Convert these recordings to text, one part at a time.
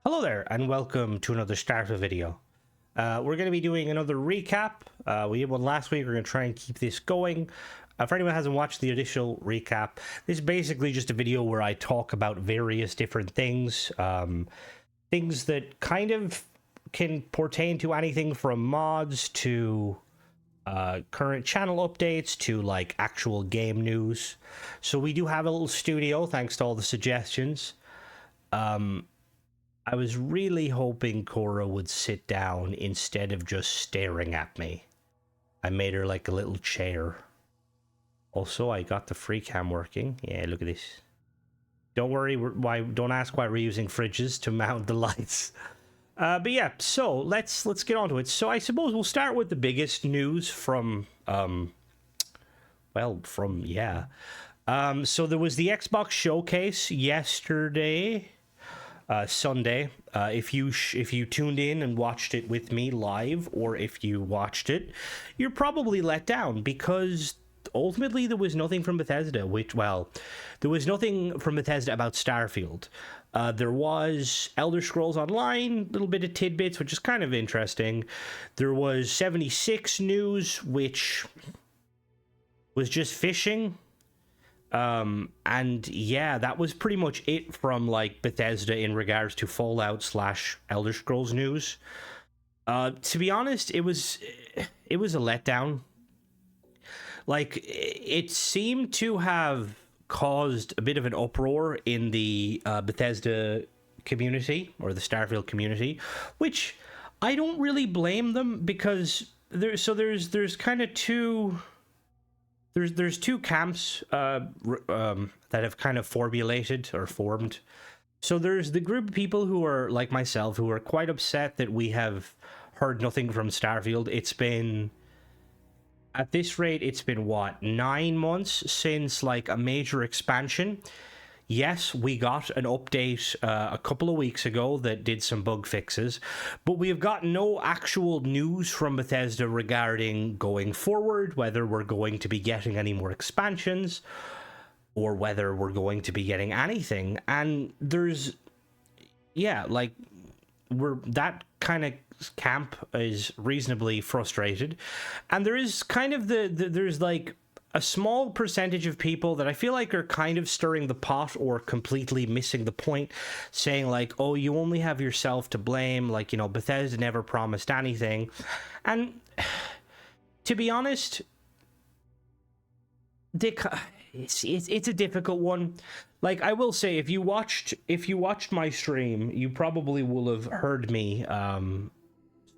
Hello there, and welcome to another Starfield video. We're going to be doing another recap. We did one last week. We're going to try and keep this going. For anyone who hasn't watched the initial recap, this is basically just a video where I talk about various different things. Things that kind of can pertain to anything from mods to current channel updates to like actual game news. So we do have a little studio, thanks to all the suggestions. I was really hoping Cora would sit down instead of just staring at me. I made her like a little chair. Also, I got the free cam working. Yeah, look at this. Don't worry, don't ask why we're using fridges to mount the lights. But yeah, so let's get on to it. So I suppose we'll start with the biggest news from so there was the Xbox showcase yesterday. Sunday. If you tuned in and watched it with me live, or if you watched it, you're probably let down because ultimately there was nothing from Bethesda. There was nothing from Bethesda about Starfield. There was Elder Scrolls Online, a little bit of tidbits, which is kind of interesting. There was 76 news, which was just fishing. And yeah, that was pretty much it from like Bethesda in regards to Fallout / Elder Scrolls news. To be honest, it was a letdown. Like, it seemed to have caused a bit of an uproar in the Bethesda community, or the Starfield community, which I don't really blame them, because there's kind of two. There's two camps that have kind of formed. So there's the group of people who are like myself, who are quite upset that we have heard nothing from Starfield. It's been, at this rate, it's been what, 9 months since like a major expansion. Yes, we got an update a couple of weeks ago that did some bug fixes, but we have got no actual news from Bethesda regarding going forward, whether we're going to be getting any more expansions, or whether we're going to be getting anything. And that kind of camp is reasonably frustrated. And there is kind of there's like a small percentage of people that I feel like are kind of stirring the pot or completely missing the point, saying like, oh, you only have yourself to blame, like, you know, Bethesda never promised anything. And to be honest, it's a difficult one. Like, I will say, if you watched my stream, you probably will have heard me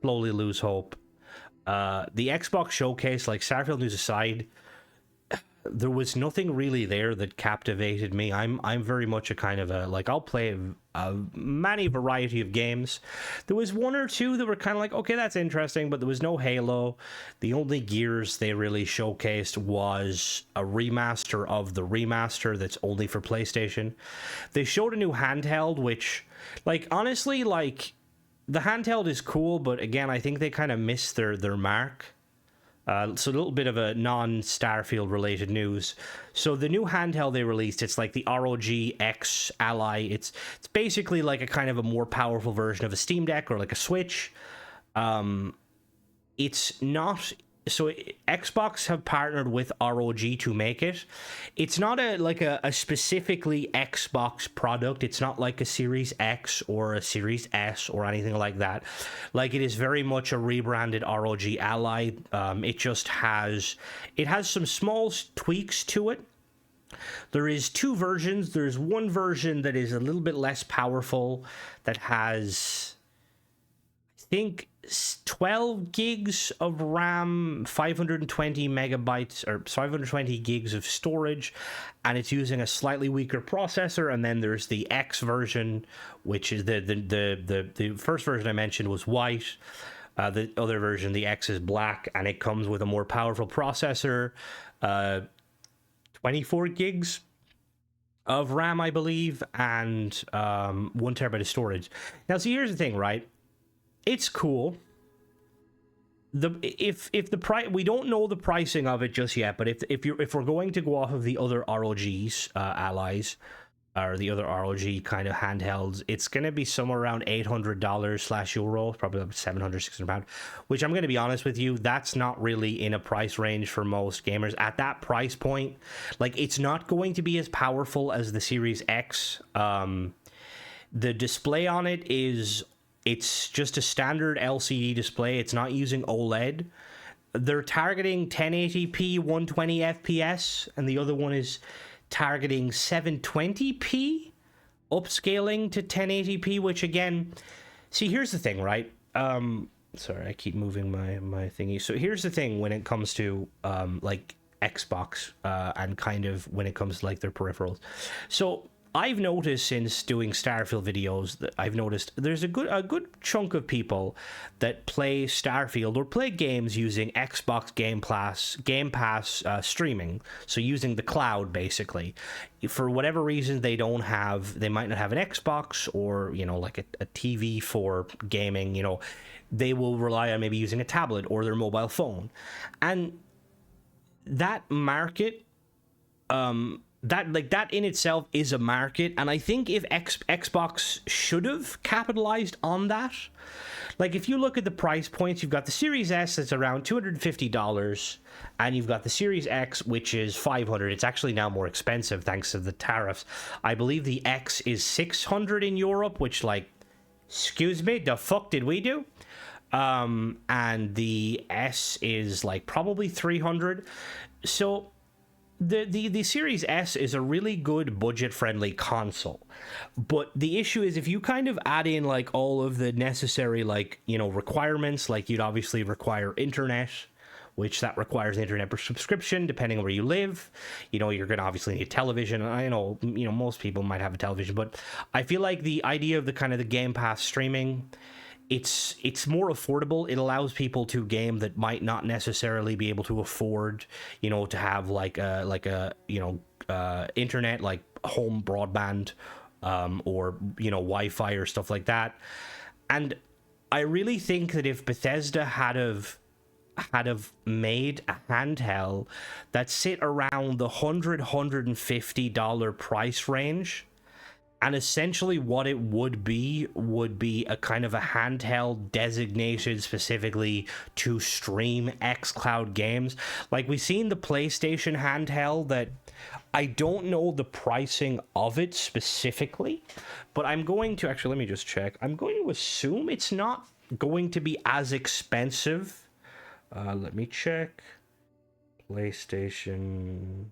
slowly lose hope. The Xbox showcase, like Starfield news aside, there was nothing really there that captivated me. I'm very much a kind of I'll play a many variety of games. There was one or two that were kind of like, okay, that's interesting, but there was no Halo. The only Gears they really showcased was a remaster of the remaster that's only for PlayStation. They showed a new handheld, which, like, honestly, like, the handheld is cool, but again, I think they kind of missed their mark. So a little bit of a non-Starfield related news. So the new handheld they released, it's like the ROG X Ally. It's basically like a kind of a more powerful version of a Steam Deck or like a Switch. It's not... So Xbox have partnered with ROG to make it. It's not a specifically Xbox product. It's not like a Series X or a Series S or anything like that. Like, it is very much a rebranded ROG Ally. It has some small tweaks to it. There is two versions. There's one version that is a little bit less powerful, that has, I think, 12 gigs of RAM, 520 megabytes or 520 gigs of storage, and it's using a slightly weaker processor. And then there's the X version, which is the first version I mentioned was white. The other version, the X, is black, and it comes with a more powerful processor, 24 gigs of RAM, I believe, and 1 terabyte of storage. Now, so here's the thing, right? It's cool. If the price, we don't know the pricing of it just yet, but if we're going to go off of the other ROGs allies, or the other ROG kind of handhelds, it's going to be somewhere around $800/euro, probably about 700, 600 pounds, which I'm going to be honest with you, that's not really in a price range for most gamers. At that price point, like, it's not going to be as powerful as the Series X. The display on it's just a standard LCD display. It's not using OLED. They're targeting 1080p 120 FPS, and the other one is targeting 720p, upscaling to 1080p, which again, see, here's the thing, right? Sorry, I keep moving my thingy. So here's the thing when it comes to like Xbox and kind of when it comes to like their peripherals. So I've noticed since doing Starfield videos that I've noticed there's a good chunk of people that play Starfield or play games using Xbox Game Pass streaming, so using the cloud basically. For whatever reason, they might not have an Xbox or, you know, like a TV for gaming, you know, they will rely on maybe using a tablet or their mobile phone. And that market, that in itself is a market, and I think if Xbox should have capitalized on that. Like, if you look at the price points, you've got the Series S that's around $250, and you've got the Series X, which is $500. It's actually now more expensive thanks to the tariffs. I believe the X is $600 in Europe, which, like, excuse me, the fuck did we do? And the S is like probably $300. So the Series S is a really good budget-friendly console, but the issue is if you kind of add in like all of the necessary, like, you know, requirements, like you'd obviously require internet, which that requires internet subscription depending on where you live. You know, you're going to obviously need television. I know, you know, most people might have a television, but I feel like the idea of the kind of the Game Pass streaming, it's more affordable. It allows people to game that might not necessarily be able to afford, you know, to have like a you know, internet, like home broadband, or, you know, Wi-Fi or stuff like that. And I really think that if Bethesda had have made a handheld that sit around the $150 price range, and essentially what it would be a kind of a handheld designated specifically to stream xCloud games. Like, we've seen the PlayStation handheld that I don't know the pricing of it specifically, but I'm going to actually, let me just check. I'm going to assume it's not going to be as expensive. Let me check. PlayStation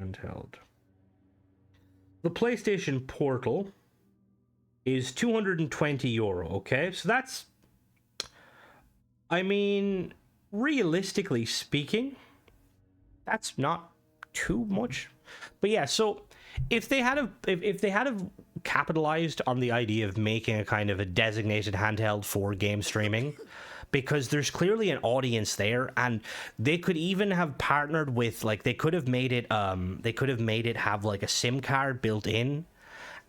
handheld. The PlayStation Portal is €220, okay? So that's, I mean, realistically speaking, that's not too much. But yeah, so if they had capitalized on the idea of making a kind of a designated handheld for game streaming, because there's clearly an audience there, and they could even have partnered with, like, they could have made it have like a SIM card built in,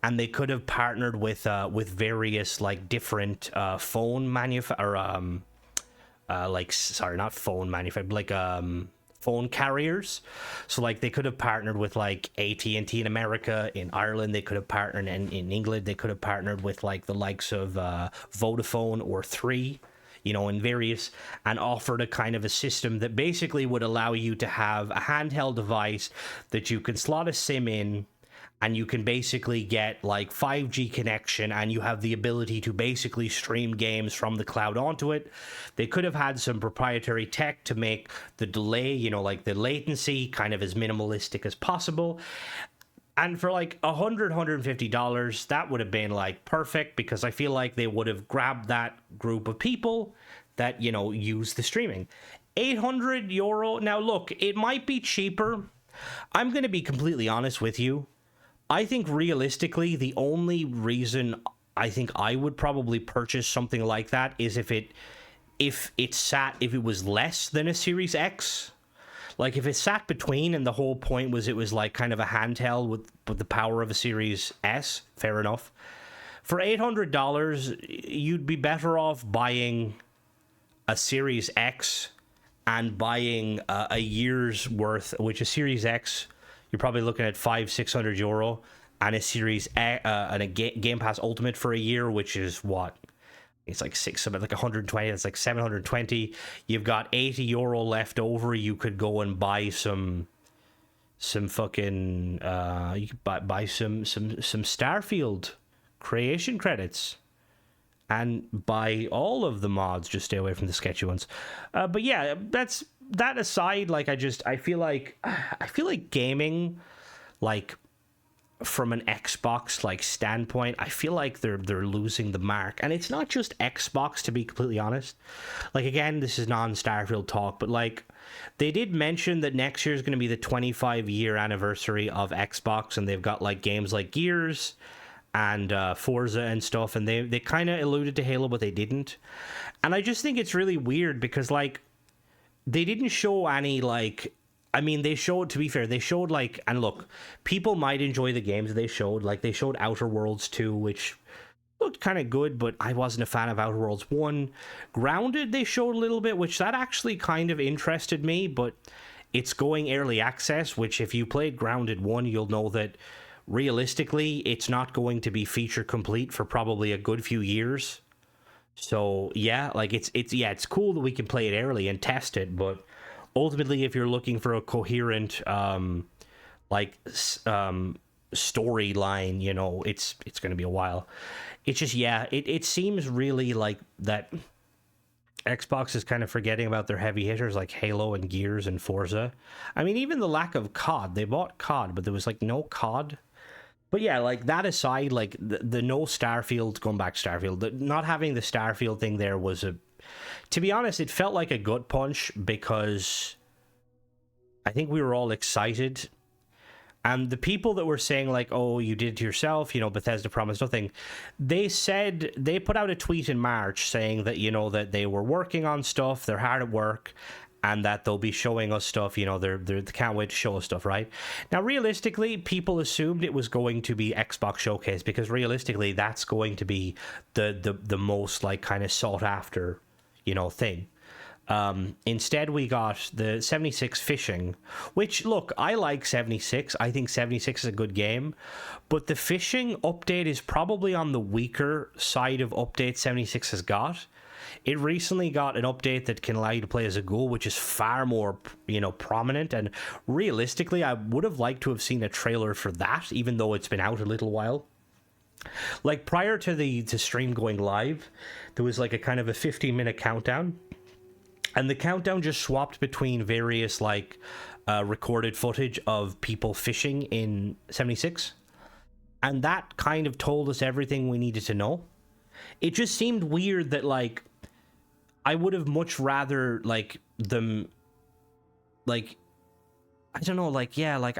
and they could have partnered with various like different phone carriers. So like they could have partnered with like AT&T in America. In Ireland they could have partnered, and in England they could have partnered with like the likes of Vodafone or Three, you know, in various, and offered a kind of a system that basically would allow you to have a handheld device that you can slot a SIM in, and you can basically get like 5G connection, and you have the ability to basically stream games from the cloud onto it. They could have had some proprietary tech to make the delay, you know, like the latency kind of as minimalistic as possible. And for like $150, that would have been like perfect, because I feel like they would have grabbed that group of people that, you know, use the streaming. €800. Now look, it might be cheaper. I'm going to be completely honest with you. I think realistically, the only reason I think I would probably purchase something like that is if it was less than a Series X. Like, if it sat between, and the whole point was it was like kind of a handheld with the power of a Series S, fair enough. For $800, you'd be better off buying a Series X and buying a year's worth, which a Series X, you're probably looking at 500-600 euro, and a Series and a Game Pass Ultimate for a year, which is what, it's like something like 120. It's like 720. You've got 80 euro left over. You could go and buy some fucking you could buy some Starfield creation credits and buy all of the mods. Just stay away from the sketchy ones. But yeah, that's that aside. Like, I feel like gaming, like, from an Xbox like standpoint, I feel like they're losing the mark. And it's not just Xbox, to be completely honest. Like, again, this is non-Starfield talk, but like, they did mention that next year is going to be the 25-year anniversary of Xbox, and they've got like games like Gears and Forza and stuff, and they kind of alluded to Halo, but they didn't. And I just think it's really weird because, like, they didn't show any, like, I mean, they showed, to be fair, they showed, like, and look, people might enjoy the games they showed. Like, they showed Outer Worlds 2, which looked kind of good, but I wasn't a fan of Outer Worlds 1. Grounded, they showed a little bit, which that actually kind of interested me, but it's going early access, which if you played Grounded 1, you'll know that realistically, it's not going to be feature complete for probably a good few years. So, yeah, like, it's cool that we can play it early and test it, but ultimately, if you're looking for a coherent, storyline, you know, it's going to be a while. It's just, yeah, it seems really like that Xbox is kind of forgetting about their heavy hitters like Halo and Gears and Forza. I mean, even the lack of COD. They bought COD, but there was, like, no COD. But yeah, like, that aside, like, the no Starfield, going back to Starfield, not having the Starfield thing there was to be honest, it felt like a gut punch because I think we were all excited. And the people that were saying, like, oh, you did it to yourself, you know, Bethesda promised nothing, they said, they put out a tweet in March saying that, you know, that they were working on stuff, they're hard at work, and that they'll be showing us stuff, you know, they can't wait to show us stuff, right? Now, realistically, people assumed it was going to be Xbox Showcase, because realistically, that's going to be the most, like, kind of sought after, you know, thing. Instead, we got the 76 Fishing, which, look, I like 76. I think 76 is a good game, but the Fishing update is probably on the weaker side of updates 76 has got. It recently got an update that can allow you to play as a ghoul, which is far more, you know, prominent. And realistically, I would have liked to have seen a trailer for that, even though it's been out a little while. Like, prior to the stream going live, there was like a kind of a 15-minute countdown. And the countdown just swapped between various, like, recorded footage of people fishing in 76. And that kind of told us everything we needed to know. It just seemed weird that, like, I would have much rather, like, them, like, I don't know, like, yeah, like,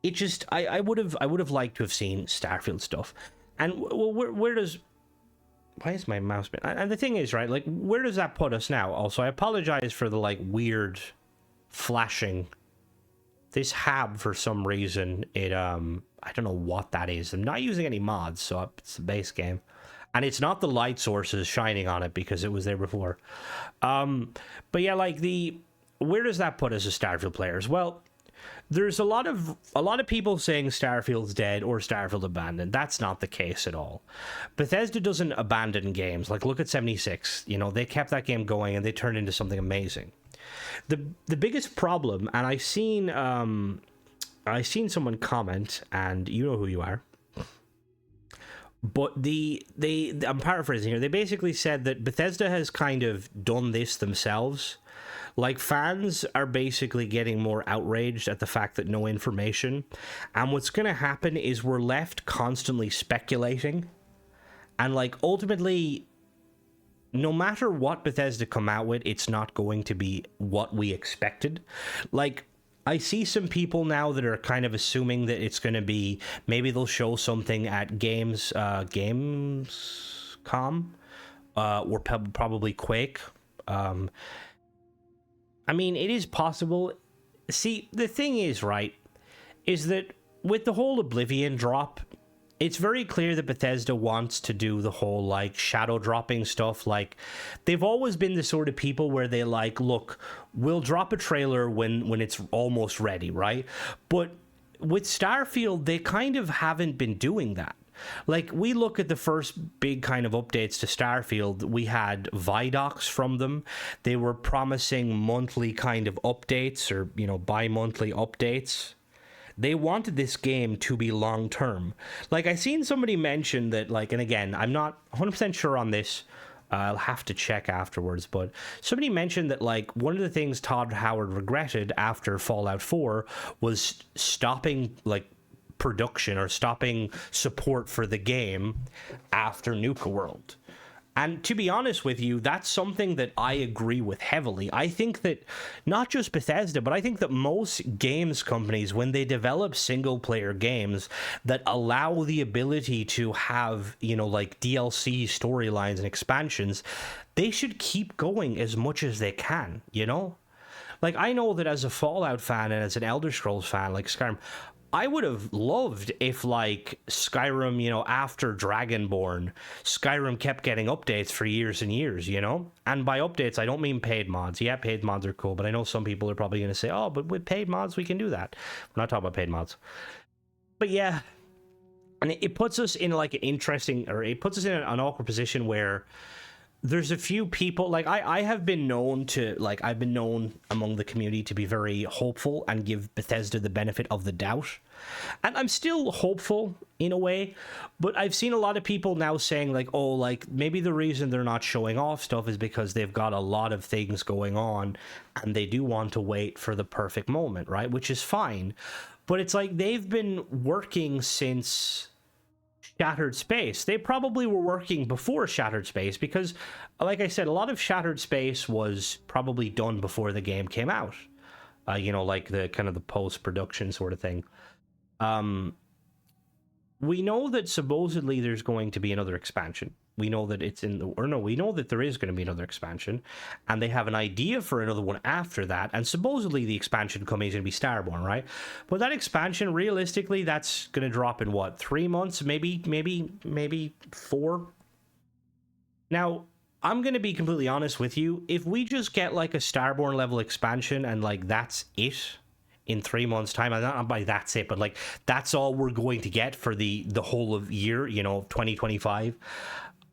it just, I would have liked to have seen Starfield stuff. And, well, where does, why is my mouse been, and the thing is, right, like, where does that put us now? Also, I apologize for the, like, weird flashing. This hab, for some reason, it, I don't know what that is. I'm not using any mods, so it's the base game. And it's not the light sources shining on it because it was there before. But yeah, like, where does that put us as Starfield players? Well, there's a lot of people saying Starfield's dead or Starfield abandoned. That's not the case at all. Bethesda doesn't abandon games. Like, look at 76. You know, they kept that game going and they turned into something amazing. The biggest problem, and I seen someone comment, and you know who you are. But I'm paraphrasing here. They basically said that Bethesda has kind of done this themselves. Like, fans are basically getting more outraged at the fact that no information. And what's going to happen is we're left constantly speculating. And, like, ultimately, no matter what Bethesda come out with, it's not going to be what we expected. Like, I see some people now that are kind of assuming that it's going to be, maybe they'll show something at Gamescom, or probably Quake. I mean, it is possible. See, the thing is, right, is that with the whole Oblivion drop, it's very clear that Bethesda wants to do the whole like shadow dropping stuff. Like, they've always been the sort of people where they like, look, we'll drop a trailer when it's almost ready, right? But with Starfield, they kind of haven't been doing that. Like, we look at the first big kind of updates to Starfield, we had Vidocs from them. They were promising monthly kind of updates, or, you know, bi-monthly updates. They wanted this game to be long term. Like, I seen somebody mention that, like, and again, I'm not 100% sure on this. I'll have to check afterwards, but somebody mentioned that, like, one of the things Todd Howard regretted after Fallout 4 was stopping, like, production or stopping support for the game after Nuka World. And to be honest with you, that's something that I agree with heavily. I think that not just Bethesda, but I think that most games companies, when they develop single player games that allow the ability to have, you know, like DLC storylines and expansions, they should keep going as much as they can, you know? Like, I know that as a Fallout fan and as an Elder Scrolls fan, like Skyrim, I would have loved if, like, Skyrim, you know, after Dragonborn, Skyrim kept getting updates for years and years, you know? And by updates, I don't mean paid mods. Yeah, paid mods are cool, but I know some people are probably going to say, oh, but with paid mods, we can do that. We're not talking about paid mods. But yeah, and it puts us in, like, an interesting, or it puts us in an awkward position where there's a few people, like, I have been known to, like, I've been known among the community to be very hopeful and give Bethesda the benefit of the doubt. And I'm still hopeful in a way, but I've seen a lot of people now saying, like, oh, like, maybe the reason they're not showing off stuff is because they've got a lot of things going on and they do want to wait for the perfect moment, right? Which is fine. But it's like they've been working since Shattered Space. They probably were working before Shattered Space because, like I said, a lot of Shattered Space was probably done before the game came out. You know, like the kind of the post-production sort of thing. We know that supposedly there's going to be another expansion. We know that it's in the, or no, we know that there is going to be another expansion, and they have an idea for another one after that. And supposedly the expansion coming is going to be Starborn, right? But that expansion, realistically, that's going to drop in what, 3 months, maybe 4. Now, I'm going to be completely honest with you. If we just get like a Starborn level expansion and like that's it in 3 months' time, and not by that's it, but like that's all we're going to get for the whole of year, you know, 2025.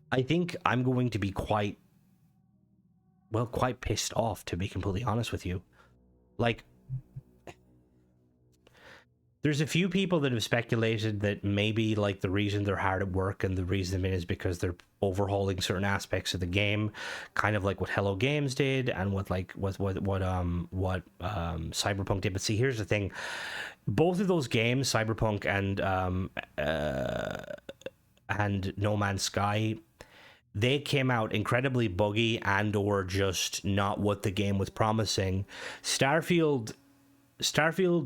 I think I'm going to be quite pissed off, to be completely honest with you. Like, there's a few people that have speculated that maybe like the reason they're hard at work and the reason is because they're overhauling certain aspects of the game, kind of like what Hello Games did and what Cyberpunk did. But see, here's the thing: both of those games, Cyberpunk and No Man's Sky, they came out incredibly buggy and or just not what the game was promising. Starfield,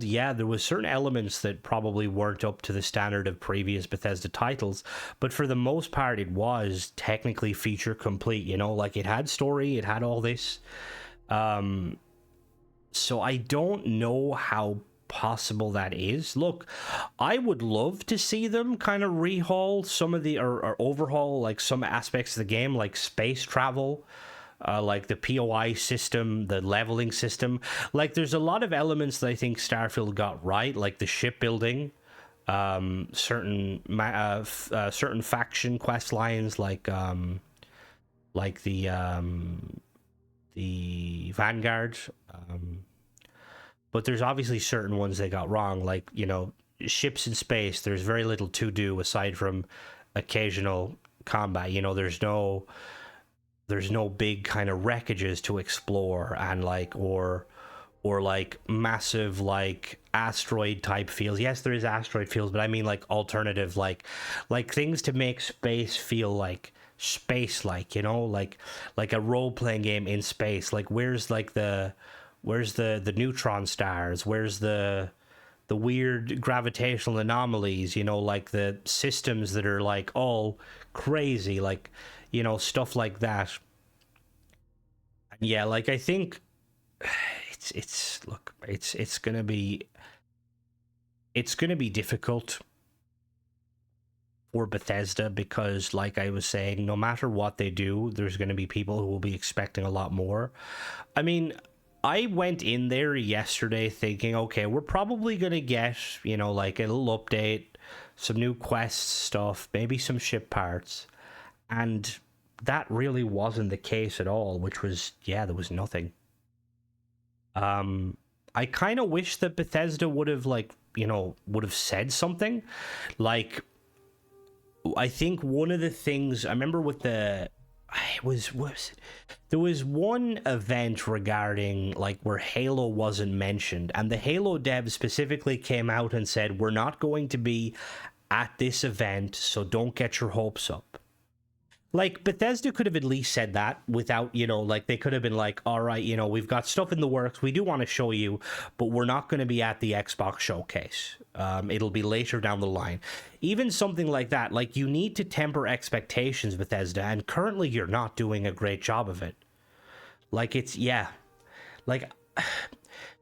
yeah, there was certain elements that probably weren't up to the standard of previous Bethesda titles, but for the most part, it was technically feature complete, you know, like it had story, it had all this. So I don't know how possible that is. Look, I would love to see them kind of rehaul some of the, or overhaul like some aspects of the game, like space travel, like the POI system, the leveling system. Like, there's a lot of elements that I think Starfield got right, like the shipbuilding, certain faction quest lines, like the Vanguard. But there's obviously certain ones they got wrong, like, you know, ships in space. There's very little to do aside from occasional combat. You know, there's no big kind of wreckages to explore, and like or like massive like asteroid type fields. Yes, there is asteroid fields, but I mean like alternative like things to make space feel like space, like, you know, like a role-playing game in space. Like, where's the neutron stars, where's the weird gravitational anomalies, you know, like the systems that are like all crazy, like, you know, stuff like that. Yeah, like, I think it's gonna be difficult for Bethesda, because like I was saying, no matter what they do, there's going to be people who will be expecting a lot more. I mean, I went in there yesterday thinking, okay, we're probably going to get, you know, like a little update, some new quest stuff, maybe some ship parts. And that really wasn't the case at all, which was, yeah, there was nothing. I kind of wish that Bethesda would have, like, you know, would have said something. Like, I think one of the things I remember with the it was there was one event regarding like where Halo wasn't mentioned, and the Halo devs specifically came out and said we're not going to be at this event, so don't get your hopes up. Like, Bethesda could have at least said that without, you know, like, they could have been like, all right, you know, we've got stuff in the works, we do want to show you, but we're not going to be at the Xbox showcase. It'll be later down the line. Even something like that, like, you need to temper expectations, Bethesda, and currently you're not doing a great job of it. Like, it's, yeah. Like,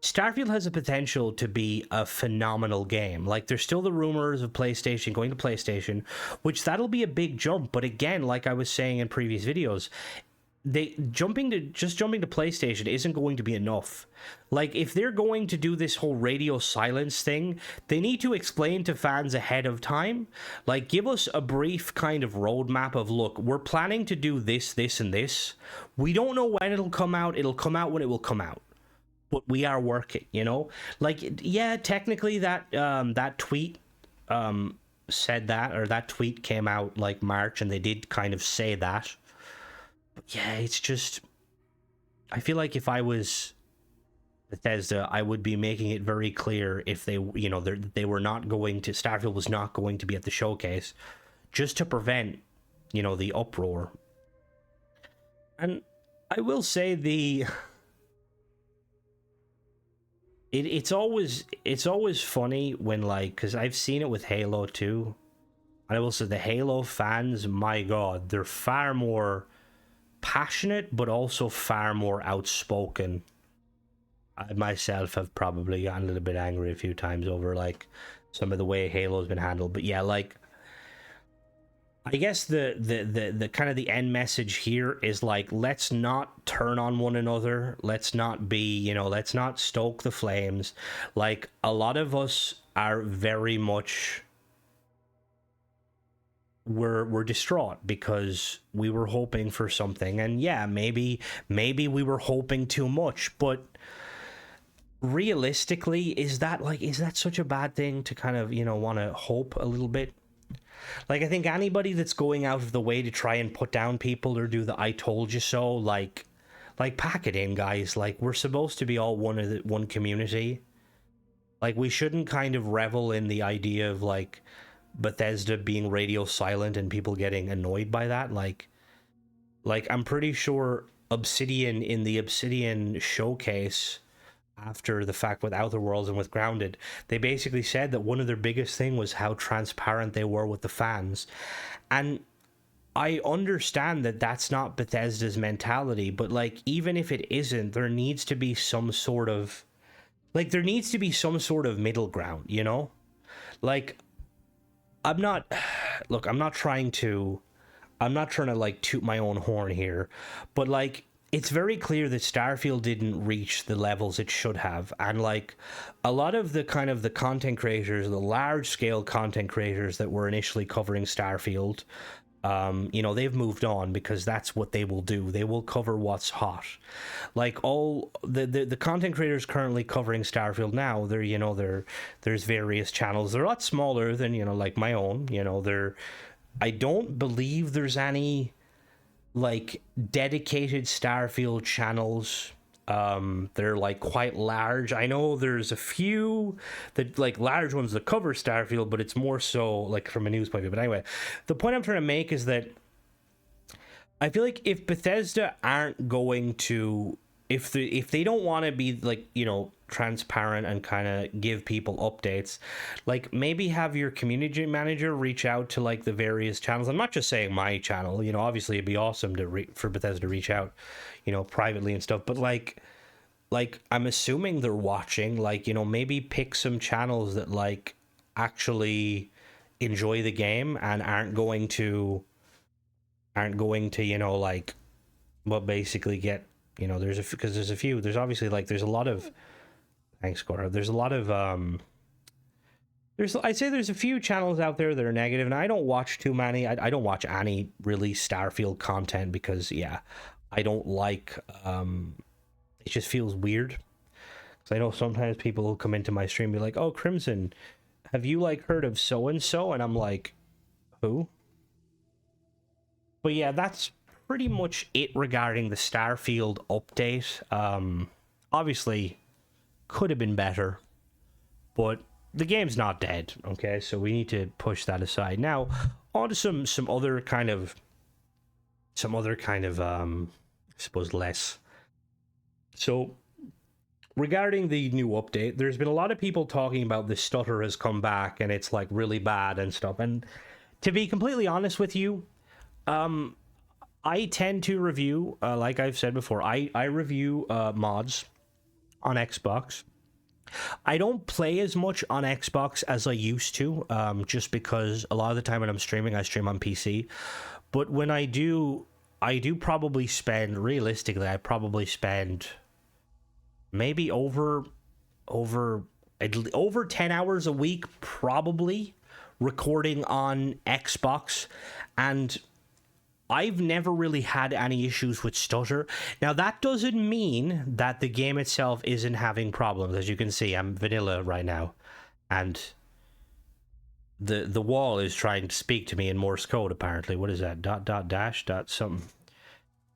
Starfield has a potential to be a phenomenal game. Like, there's still the rumors of PlayStation going to PlayStation, which that'll be a big jump. But again, like I was saying in previous videos, jumping to PlayStation isn't going to be enough. Like, if they're going to do this whole radio silence thing, they need to explain to fans ahead of time. Like, give us a brief kind of roadmap of, look, we're planning to do this, this, and this. We don't know when it'll come out. It'll come out when it will come out. But we are working, you know? Like, yeah, technically that tweet said that, or that tweet came out like March, and they did kind of say that. But yeah, it's just, I feel like if I was Bethesda, I would be making it very clear if they, you know, they were not going to, Starfield was not going to be at the showcase, just to prevent, you know, the uproar. And I will say it's always funny when, like, because I've seen it with Halo too, and I will say the Halo fans, my god, they're far more passionate but also far more outspoken. I myself have probably gotten a little bit angry a few times over like some of the way Halo's been handled, but yeah, like, I guess the kind of the end message here is like, let's not turn on one another. Let's not be, you know, let's not stoke the flames. Like, a lot of us are very much, we're distraught because we were hoping for something, and yeah, maybe we were hoping too much, but realistically, is that such a bad thing to kind of, you know, want to hope a little bit? Like, I think anybody that's going out of the way to try and put down people or do the "I told you so," like pack it in, guys. Like, we're supposed to be all one community. Like, we shouldn't kind of revel in the idea of like Bethesda being radio silent and people getting annoyed by that. Like I'm pretty sure Obsidian, in the Obsidian showcase, after the fact with Outer Worlds and with Grounded, they basically said that one of their biggest thing was how transparent they were with the fans. And I understand that that's not Bethesda's mentality, but like, even if it isn't, there needs to be some sort of middle ground, you know? Like, I'm not trying to like toot my own horn here, but like, it's very clear that Starfield didn't reach the levels it should have. And like, a lot of the kind of the content creators, the large scale content creators that were initially covering Starfield, you know, they've moved on because that's what they will do. They will cover what's hot. Like, all the content creators currently covering Starfield now, there's various channels. They're a lot smaller than, you know, like my own, you know, I don't believe there's any like dedicated Starfield channels. They're like quite large. I know there's a few that like large ones that cover Starfield, but it's more so like from a news point of view. But anyway, the point I'm trying to make is that I feel like if Bethesda aren't going to, if they don't want to be like, you know, transparent and kind of give people updates, like maybe have your community manager reach out to like the various channels. I'm not just saying my channel, you know, obviously it'd be awesome to for Bethesda to reach out, you know, privately and stuff, but like I'm assuming they're watching, like, you know, maybe pick some channels that like actually, enjoy the game and aren't going to you know, like, well, basically get, you know, there's obviously, like, there's a lot of, thanks, Cora, there's a lot of I'd say there's a few channels out there that are negative, and I don't watch too many. I don't watch any really Starfield content because, yeah, I don't like, it just feels weird. Because I know sometimes people will come into my stream and be like, oh, Crimson, have you, like, heard of so-and-so? And I'm like, who? But yeah, that's pretty much it regarding the Starfield update. Obviously, could have been better, but the game's not dead, okay? So we need to push that aside. Now, on to some other kind of, I suppose, less. So, regarding the new update, there's been a lot of people talking about the stutter has come back and it's, like, really bad and stuff. And to be completely honest with you, I tend to review, like I've said before, I review mods on Xbox. I don't play as much on Xbox as I used to, just because a lot of the time when I'm streaming, I stream on PC. But when I do probably spend, realistically, I probably spend maybe over 10 hours a week, probably, recording on Xbox. And I've never really had any issues with stutter. Now, that doesn't mean that the game itself isn't having problems. As you can see, I'm vanilla right now, and the wall is trying to speak to me in Morse code, apparently. What is that? Dash something.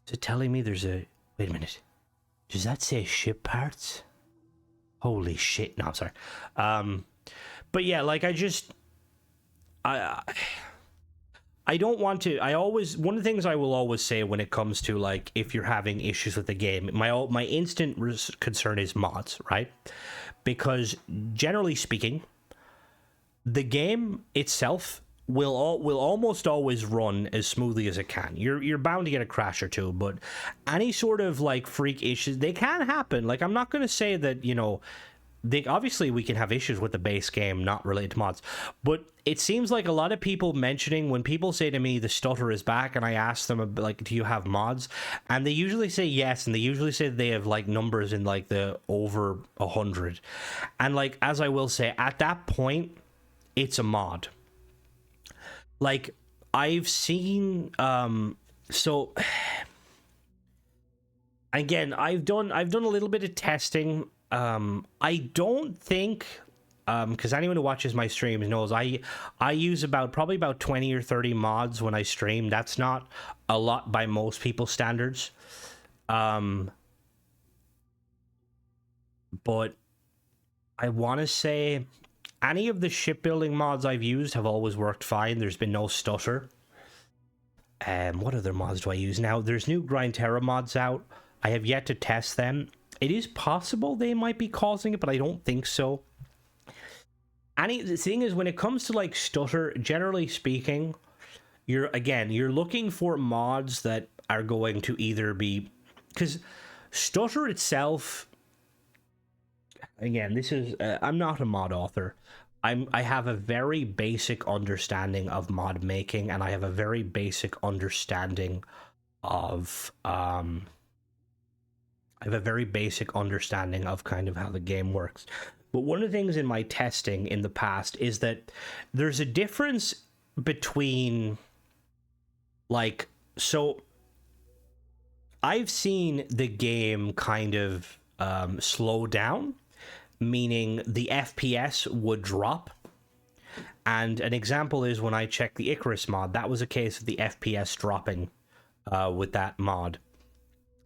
Is it telling me there's a... Wait a minute. Does that say ship parts? Holy shit. No, I'm sorry. But yeah, like, I don't want to. One of the things I will always say when it comes to, like, if you're having issues with the game, my instant concern is mods, right? Because generally speaking, the game itself will almost always run as smoothly as it can. You're bound to get a crash or two, but any sort of, like, freak issues, they can happen. Like, I'm not going to say that, you know, obviously we can have issues with the base game not related to mods, but it seems like a lot of people mentioning, when people say to me the stutter is back and I ask them, like, do you have mods, and they usually say yes, and they usually say they have, like, numbers in, like, the over 100, and, like, as I will say, at that point it's a mod. Like, I've seen so again, I've done a little bit of testing. I don't think, because anyone who watches my streams knows I use probably about 20 or 30 mods when I stream. That's not a lot by most people's standards. But I want to say any of the shipbuilding mods I've used have always worked fine. There's been no stutter. What other mods do I use? Now, there's new Grindterra mods out. I have yet to test them. It is possible they might be causing it, but I don't think so. The thing is, when it comes to, like, stutter, generally speaking, you're looking for mods that are going to either be... Because stutter itself... Again, this is... I'm not a mod author. I have a very basic understanding of mod making, and I have a very basic understanding of... I have a very basic understanding of kind of how the game works. But one of the things in my testing in the past is that there's a difference between, like, so I've seen the game kind of slow down, meaning the FPS would drop. And an example is when I checked the Icarus mod, that was a case of the FPS dropping with that mod.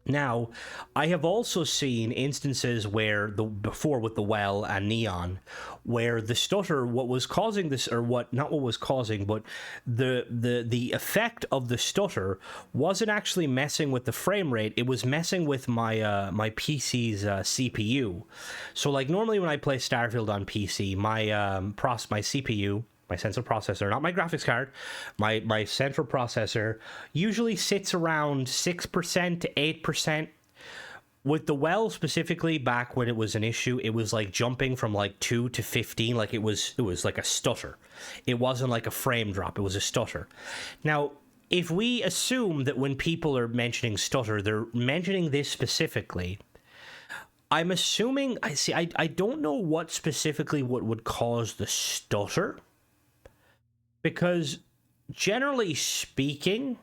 Now, I have also seen instances where before with the Well and Neon, where the stutter, what was causing this, or not what was causing, but the effect of the stutter wasn't actually messing with the frame rate. It was messing with my my PC's CPU. So, like, normally when I play Starfield on PC, my CPU, my central processor, not my graphics card, my central processor usually sits around 6% to 8%, with the well specifically, back when it was an issue, it was like jumping from like 2 to 15, like it was like a stutter. It wasn't like a frame drop, it was a stutter. Now, if we assume that when people are mentioning stutter, they're mentioning this specifically, I'm assuming, I don't know what specifically what would cause the stutter, because generally speaking,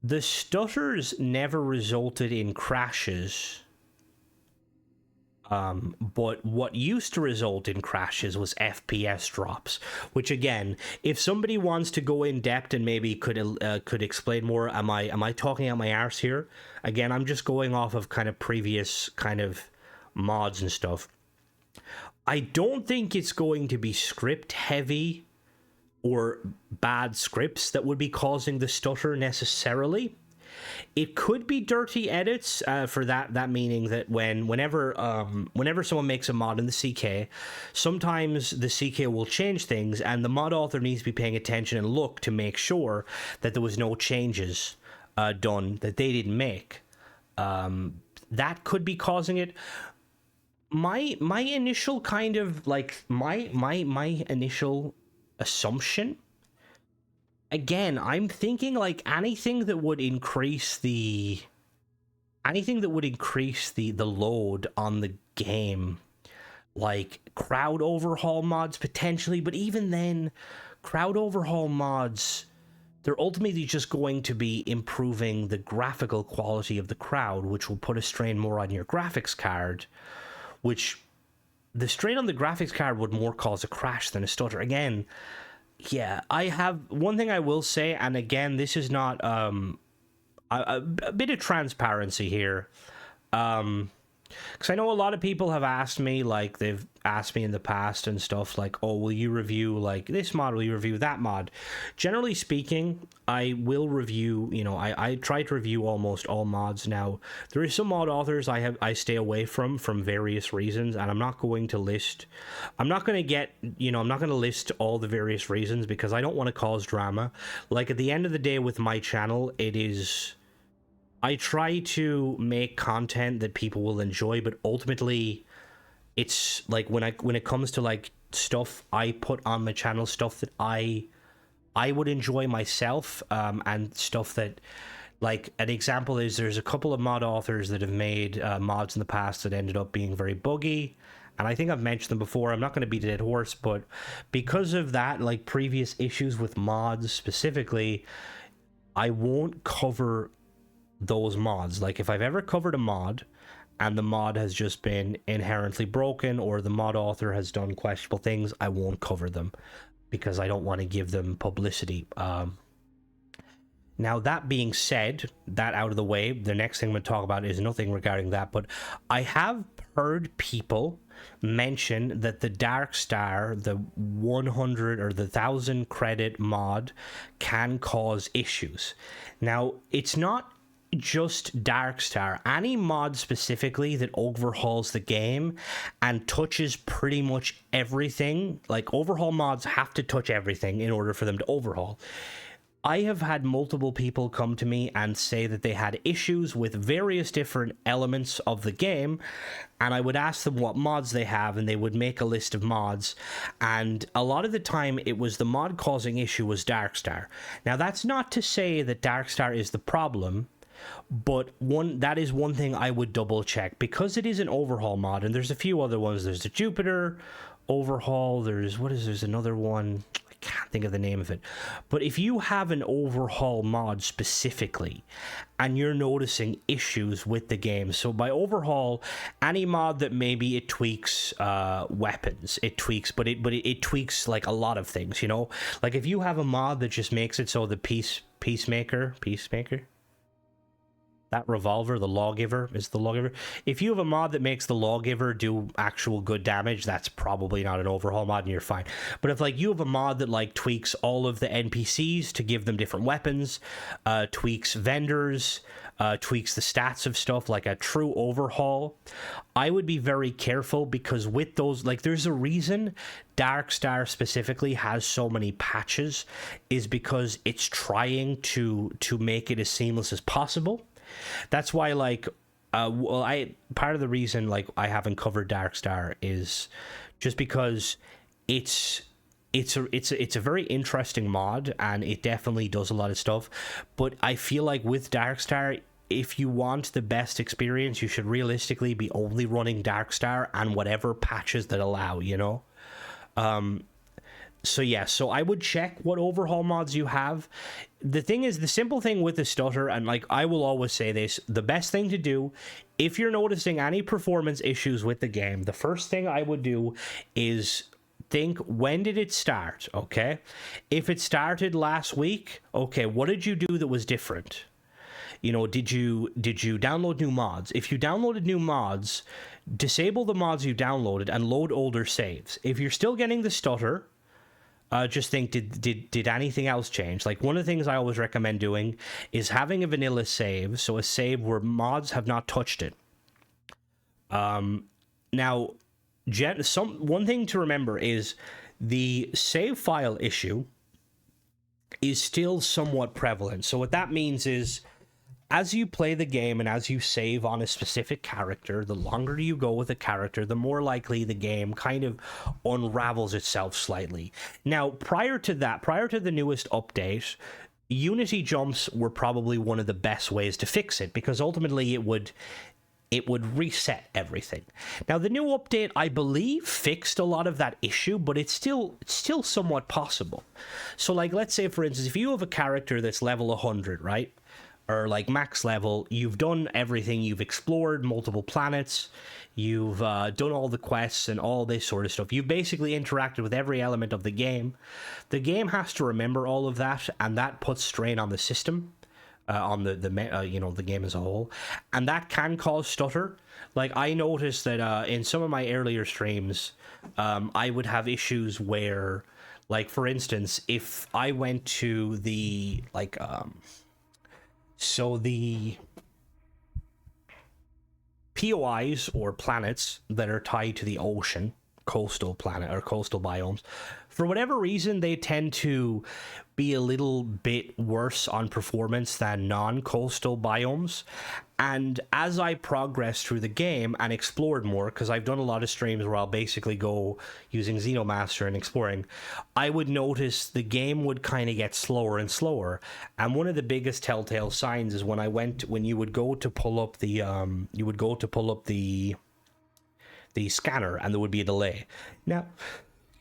the stutters never resulted in crashes, but what used to result in crashes was FPS drops, which again, if somebody wants to go in depth and maybe could explain more, am I talking out my arse here? Again, I'm just going off of kind of previous kind of mods and stuff. I don't think it's going to be script heavy or bad scripts that would be causing the stutter necessarily. It could be dirty edits, for that meaning that whenever someone makes a mod in the CK, sometimes the CK will change things, and the mod author needs to be paying attention and look to make sure that there was no changes done that they didn't make. That could be causing it. My initial kind of like my initial assumption, again, I'm thinking like anything that would increase the load on the game, like crowd overhaul mods potentially, but even then, crowd overhaul mods, they're ultimately just going to be improving the graphical quality of the crowd, which will put a strain more on your graphics card, which the strain on the graphics card would more cause a crash than a stutter. Again, yeah, I have one thing I will say, and again, this is not a bit of transparency here, because I know a lot of people have asked me, like they've asked me in the past and stuff, like, oh, will you review like this mod, will you review that mod? Generally speaking, I will review, I try to review almost all mods. Now, there is some mod authors I stay away from various reasons, and I'm not going to list all the various reasons, because I don't want to cause drama. Like, at the end of the day with my channel, I try to make content that people will enjoy, but ultimately, it's like when it comes to like stuff I put on my channel, stuff that I would enjoy myself, and stuff that, like, an example is there's a couple of mod authors that have made mods in the past that ended up being very buggy, and I think I've mentioned them before. I'm not going to beat a dead horse, but because of that, like previous issues with mods specifically, I won't cover those mods. Like, if I've ever covered a mod and the mod has just been inherently broken, or the mod author has done questionable things, I won't cover them, because I don't want to give them publicity. Now, that being said, that out of the way, the next thing I'm going to talk about is nothing regarding that, but I have heard people mention that the Dark Star, the 100 or the 1,000 credit mod, can cause issues. Now, it's not just Darkstar. Any mod specifically that overhauls the game and touches pretty much everything, like overhaul mods have to touch everything in order for them to overhaul. I have had multiple people come to me and say that they had issues with various different elements of the game, and I would ask them what mods they have, and they would make a list of mods, and a lot of the time it was the mod causing issue was Darkstar. Now, that's not to say that Darkstar is the problem, but that is one thing I would double check, because it is an overhaul mod, and there's a few other ones. There's the Jupiter overhaul, there's another one, I can't think of the name of it, but if you have an overhaul mod specifically and you're noticing issues with the game, so by overhaul, any mod that maybe it tweaks weapons, it tweaks like a lot of things, like if you have a mod that just makes it so the peacemaker, that revolver, the lawgiver, is the lawgiver. If you have a mod that makes the lawgiver do actual good damage, that's probably not an overhaul mod and you're fine. But if like you have a mod that like tweaks all of the NPCs to give them different weapons, tweaks vendors, tweaks the stats of stuff, like a true overhaul, I would be very careful, because with those, like, there's a reason Darkstar specifically has so many patches, is because it's trying to make it as seamless as possible. That's why, like, well, I part of the reason like I haven't covered Darkstar is just because it's it's a very interesting mod, and it definitely does a lot of stuff. But I feel like with Darkstar, if you want the best experience, you should realistically be only running Darkstar and whatever patches that allow, you know. So yeah, so I would check what overhaul mods you have. The thing is, the simple thing with the stutter, and like I will always say this, the best thing to do if you're noticing any performance issues with the game, the first thing I would do is think, when did it start? Okay, if it started last week, okay, what did you do that was different? You know, did you download new mods? If you downloaded new mods, disable the mods you downloaded and load older saves. If you're still getting the stutter, just think, did anything else change? Like, one of the things I always recommend doing is having a vanilla save, so a save where mods have not touched it. Now, one thing to remember is the save file issue is still somewhat prevalent. So what that means is, as you play the game and as you save on a specific character, the longer you go with a character, the more likely the game kind of unravels itself slightly. Now, prior to the newest update, Unity jumps were probably one of the best ways to fix it, because ultimately it would reset everything. Now, the new update, I believe, fixed a lot of that issue, but it's still somewhat possible. So, like, let's say, for instance, if you have a character that's level 100, right? Or like max level, you've done everything, you've explored multiple planets, you've done all the quests and all this sort of stuff. You've basically interacted with every element of the game. The game has to remember all of that, and that puts strain on the system, on the game as a whole, and that can cause stutter. Like, I noticed that in some of my earlier streams, I would have issues where, like, for instance, if I went to the so the POIs, or planets that are tied to the ocean, coastal planet or coastal biomes, for whatever reason, they tend to be a little bit worse on performance than non-coastal biomes. And as I progressed through the game and explored more, because I've done a lot of streams where I'll basically go using Xenomaster and exploring, I would notice the game would kind of get slower and slower. And one of the biggest telltale signs is when you would go to pull up the the scanner, and there would be a delay. Now,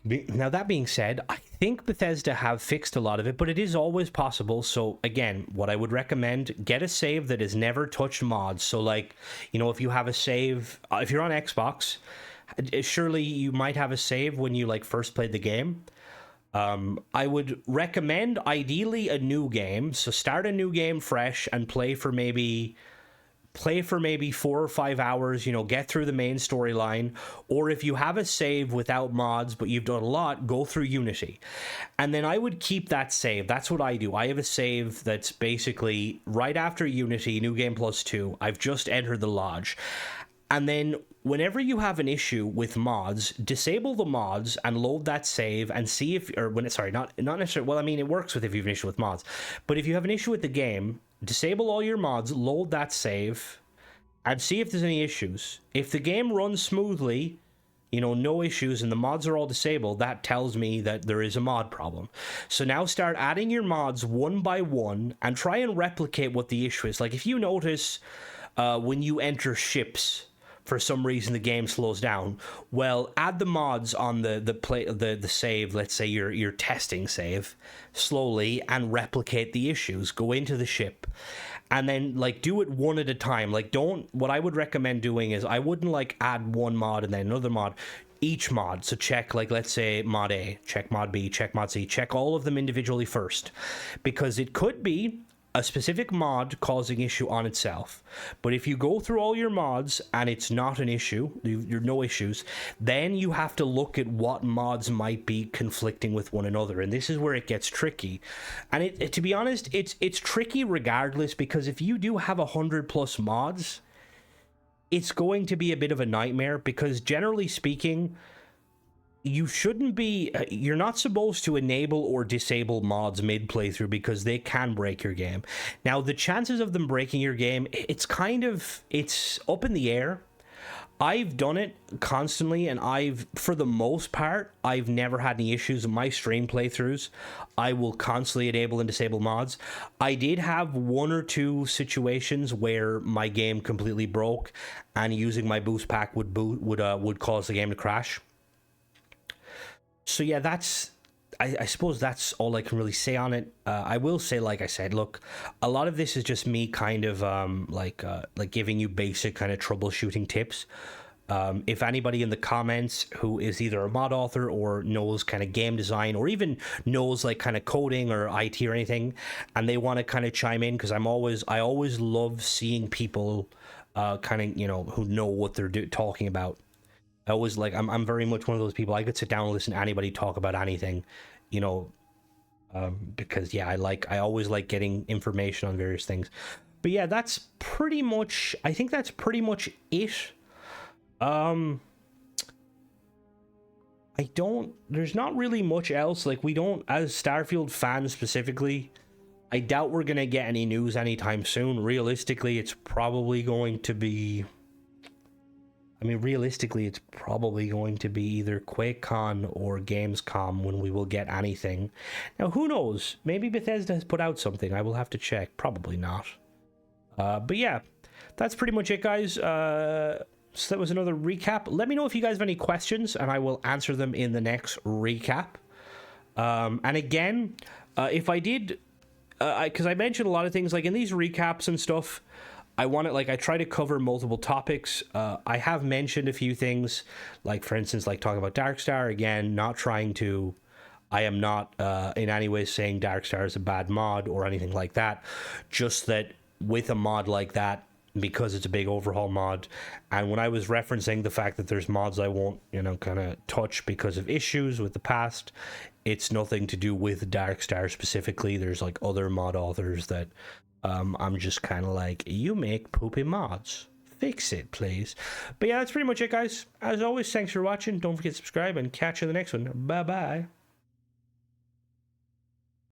that being said, I think Bethesda have fixed a lot of it, but it is always possible. So again, what I would recommend, get a save that has never touched mods. So, like, you know, if you have a save, if you're on Xbox, surely you might have a save when you like first played the game. I would recommend ideally a new game. So start a new game fresh and play for maybe 4 or 5 hours, you know, get through the main storyline. Or if you have a save without mods, but you've done a lot, go through Unity. And then I would keep that save. That's what I do. I have a save that's basically right after Unity, New Game Plus 2. I've just entered the lodge. And then whenever you have an issue with mods, disable the mods and load that save and see if, or when it's, sorry, not necessarily, well, I mean, it works with if you have an issue with mods. But if you have an issue with the game, disable all your mods, load that save, and see if there's any issues. If the game runs smoothly, you know, no issues, and the mods are all disabled, that tells me that there is a mod problem. So now start adding your mods one by one and try and replicate what the issue is. Like, if you notice when you enter ships, for some reason the game slows down, well, add the mods on the save, let's say your testing save, slowly, and replicate the issues. Go into the ship and then, like, do it one at a time. Like, what I would recommend doing is, I wouldn't like add one mod and then another mod, each mod. So check, like, let's say mod A, check mod B, check mod C, check all of them individually first, because it could be a specific mod causing issue on itself. But if you go through all your mods and it's not an issue, you're no issues, then you have to look at what mods might be conflicting with one another, and this is where it gets tricky. And to be honest, it's tricky regardless, because if you do have 100+ mods, it's going to be a bit of a nightmare, because generally speaking, you shouldn't be you're not supposed to enable or disable mods mid playthrough because they can break your game. Now the chances of them breaking your game, it's up in the air. I've done it constantly, and for the most part, I've never had any issues in my stream playthroughs. I will constantly enable and disable mods. I did have one or two situations where my game completely broke, and using my boost pack would cause the game to crash. So yeah, I suppose that's all I can really say on it. I will say, like I said, look, a lot of this is just me kind of like giving you basic kind of troubleshooting tips. If anybody in the comments who is either a mod author or knows kind of game design or even knows like kind of coding or IT or anything, and they want to kind of chime in, because I always love seeing people kind of, you know, who know what they're talking about. I always like, I'm very much one of those people. I could sit down and listen to anybody talk about anything, you know, because yeah, I always like getting information on various things. But yeah, that's pretty much, I think that's pretty much it. There's not really much else. Like, we don't, as Starfield fans specifically, I doubt we're gonna get any news anytime soon. Realistically, it's probably going to be either QuakeCon or Gamescom when we will get anything. Now, who knows? Maybe Bethesda has put out something. I will have to check. Probably not. But yeah, that's pretty much it, guys. So that was another recap. Let me know if you guys have any questions, and I will answer them in the next recap. And again, if I did, because I mentioned a lot of things, like in these recaps and stuff, I try to cover multiple topics. I have mentioned a few things, like for instance, like talking about Darkstar. Again, I am not in any way saying Darkstar is a bad mod or anything like that. Just that with a mod like that, because it's a big overhaul mod, and when I was referencing the fact that there's mods I won't, you know, kind of touch because of issues with the past, it's nothing to do with Darkstar specifically. There's like other mod authors that I'm just kind of like, you make poopy mods, fix it please. But yeah, that's pretty much it, guys. As always, thanks for watching. Don't forget to subscribe, and catch you in the next one. Bye bye.